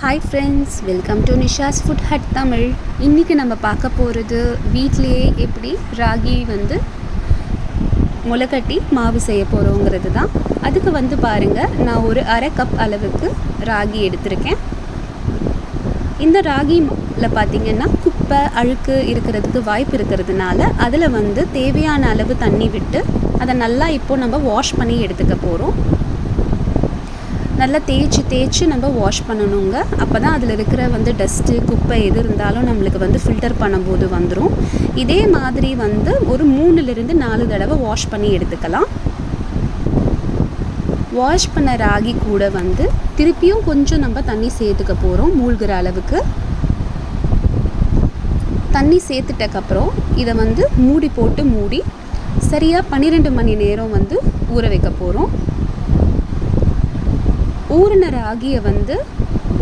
Hi friends, welcome to Nisha's Food Hut Tamil. இன்னைக்கு நம்ம பார்க்க போறது வீட்லயே எப்படி ராகி முளைக்கட்டி மாவு செய்ய போறோம்ங்கிறது தான். அதுக்கு பாருங்க, நான் ஒரு அரை கப் அளவுக்கு ராகி எடுத்துர்க்கேன். இந்த ராகில பாத்தீங்கன்னா குப்பை அழுக்கு இருக்குிறதுக்கு வாய்ப்பு இருக்குிறதுனால அதுல தேவையான அளவு தண்ணி விட்டு அத நல்லா இப்போ நம்ம வாஷ் பண்ணி எடுத்துக்க போறோம். நல்லா தேய்ச்சி நம்ம வாஷ் பண்ணனுங்க. அப்பதான் அதுல இருக்கிற டஸ்ட் குப்பை எது இருந்தாலும் நமக்கு ஃபில்டர் பண்ணும்போது வந்துரும். இதே மாதிரி ஒரு 3 ல இருந்து 4 தடவை வாஷ் பண்ணி எடுத்துக்கலாம். வாஷ் பண்ண ராகி கூட திருப்பியும் கொஞ்சம் நம்ம தண்ணி சேர்த்துக்க போறோம். மூழ்குற அளவுக்கு தண்ணி சேர்த்துட்டக்க அப்புறம் இத மூடி போட்டு மூடி சரியா 12 மணி நேரம் ஊற வைக்க போறோம். ஊறின ராகியை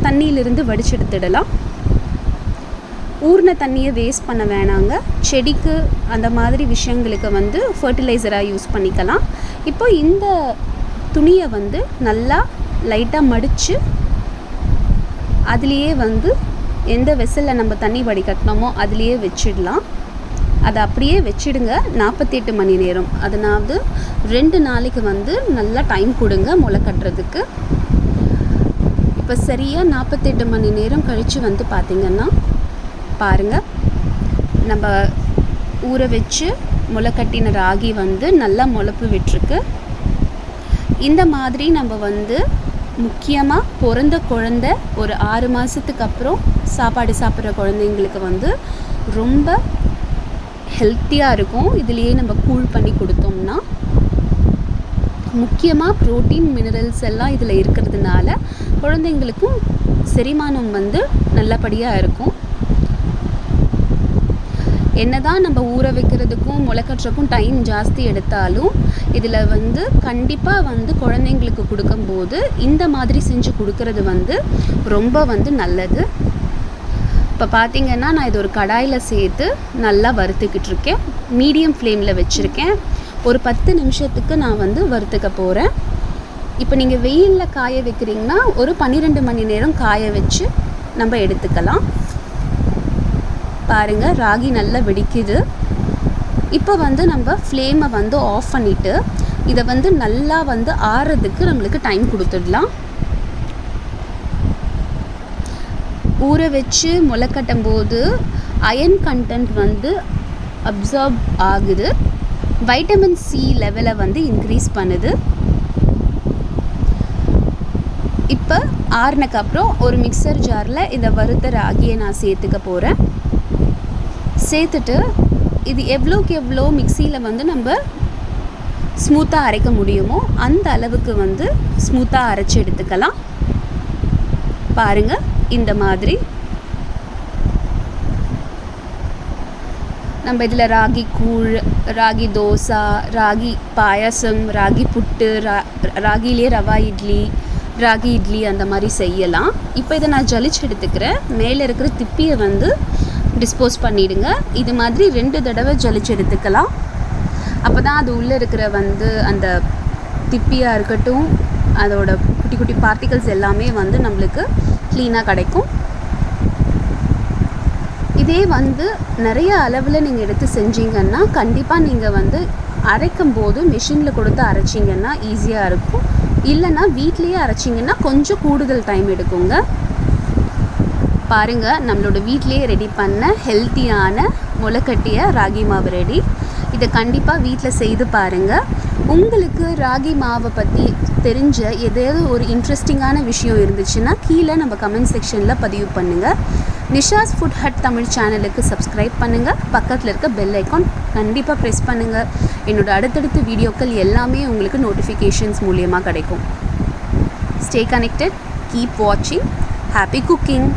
தண்ணியிலிருந்து வடிச்செடுத்துடலாம். ஊறின தண்ணியை வேஸ்ட் பண்ண வேணாங்க. செடிக்கு அந்த மாதிரி விஷயங்களுக்கு ஃபர்டிலைசராக யூஸ் பண்ணிக்கலாம். இப்போ இந்த துணியை நல்லா லைட்டாக மடித்து அதுலேயே எந்த வெசலில் நம்ம தண்ணி வடிகட்டினோமோ அதுலேயே வச்சிடலாம். அதை அப்படியே வச்சிடுங்க 48 மணி நேரம். அதனாவது 2 நாளைக்கு நல்லா டைம் கொடுங்க முளை கட்டுறதுக்கு. இப்போ சரியாக 48 மணி நேரம் கழித்து பார்த்திங்கன்னா பாருங்கள், நம்ம ஊற வச்சு முளை கட்டின ராகி நல்லா முளைப்பு விட்டுருக்கு. இந்த மாதிரி நம்ம முக்கியமாக பிறந்த குழந்தை ஒரு 6 மாதத்துக்கு அப்புறம் சாப்பாடு சாப்பிட்ற குழந்தைங்களுக்கு ரொம்ப ஹெல்த்தியாக இருக்கும். இதுலேயே நம்ம கூல் பண்ணி கொடுத்தோம்னா முக்கியமாக ப்ரோட்டீன் மினரல்ஸ் எல்லாம் இதில் இருக்கிறதுனால குழந்தைங்களுக்கும் செரிமானம் நல்லபடியாக இருக்கும். என்னதான் நம்ம ஊற வைக்கிறதுக்கும் முளைக்கட்டுறதுக்கும் டைம் ஜாஸ்தி எடுத்தாலும் இதில் கண்டிப்பாக குழந்தைங்களுக்கு கொடுக்கும்போது இந்த மாதிரி செஞ்சு கொடுக்கறது ரொம்ப நல்லது. இப்போ பார்த்திங்கன்னா நான் இது ஒரு கடாயில் சேர்த்து நல்லா வறுத்துக்கிட்டு இருக்கேன். மீடியம் ஃப்ளேமில் வச்சுருக்கேன். ஒரு 10 நிமிஷத்துக்கு நான் வறுத்துக்க போகிறேன். இப்போ நீங்கள் வெயிலில் காய வைக்கிறீங்கன்னா ஒரு 12 மணி நேரம் காய வச்சு நம்ம எடுத்துக்கலாம். பாருங்கள், ராகி நல்லா வெடிக்குது. இப்போ நம்ம ஃப்ளேமை ஆஃப் பண்ணிவிட்டு இதை நல்லா ஆறுறதுக்கு நம்மளுக்கு டைம் கொடுத்துடலாம். ஊற வச்சு முளை கட்டும் போது அயன் கண்டென்ட் அப்சார்ப் ஆகுது. வைட்டமின் சி லெவலை இன்க்ரீஸ் பண்ணுது. இப்போ ஆறுனக்கு அப்புறம் ஒரு மிக்சர் ஜாரில் இந்த வறுத்த ராகியை நான் சேர்த்துக்க போகிறேன். சேர்த்துட்டு இது எவ்வளோக்கு எவ்வளோ மிக்சியில் நம்ம ஸ்மூத்தாக அரைக்க முடியுமோ அந்த அளவுக்கு ஸ்மூத்தாக அரைச்சி எடுத்துக்கலாம். பாருங்கள், இந்த மாதிரி நம்ம இதில் ராகி கூழ், ராகி தோசா, ராகி பாயாசம், ராகி புட்டு, ராகிலே ரவா இட்லி, ராகி இட்லி அந்த மாதிரி செய்யலாம். இப்போ இதை நான் ஜலிச்சு எடுத்துக்கிறேன். மேலே இருக்கிற திப்பியை டிஸ்போஸ் பண்ணிவிடுங்க. இது மாதிரி 2 தடவை ஜலிச்சு எடுத்துக்கலாம். அப்போ தான் அது உள்ளே இருக்கிற அந்த திப்பியாக இருக்கட்டும், அதோட குட்டி குட்டி பார்ட்டிகல்ஸ் எல்லாமே நம்மளுக்கு க்ளீனாக கிடைக்கும். இதே நிறைய அளவில் நீங்கள் எடுத்து செஞ்சீங்கன்னா கண்டிப்பாக நீங்கள் அரைக்கும் போது மிஷினில் கொடுத்து அரைச்சிங்கன்னா ஈஸியாக இருக்கும். இல்லைன்னா வீட்லேயே அரைச்சிங்கன்னா கொஞ்சம் கூடுதல் டைம் எடுக்குங்க. பாருங்கள், நம்மளோட வீட்லேயே ரெடி பண்ண ஹெல்த்தியான முளைக்கட்டிய ராகி மாவு ரெடி. இதை கண்டிப்பாக வீட்டில் செய்து பாருங்கள். உங்களுக்கு ராகி மாவை பற்றி தெரிஞ்ச ஏதாவது ஒரு இன்ட்ரெஸ்டிங்கான விஷயம் இருந்துச்சுன்னா கீழே நம்ம கமெண்ட் செக்ஷனில் பதிவு பண்ணுங்கள். நிஷாஸ் ஃபுட் ஹட் தமிழ் சேனலுக்கு சப்ஸ்கிரைப் பண்ணுங்கள். பக்கத்தில் இருக்க பெல் ஐக்கான் கண்டிப்பாக ப்ரெஸ் பண்ணுங்கள். என்னோடய அடுத்தடுத்த வீடியோக்கள் எல்லாமே உங்களுக்கு நோட்டிஃபிகேஷன்ஸ் மூலியமாக கிடைக்கும். ஸ்டே கனெக்டட், கீப் வாட்சிங், ஹாப்பி குக்கிங்.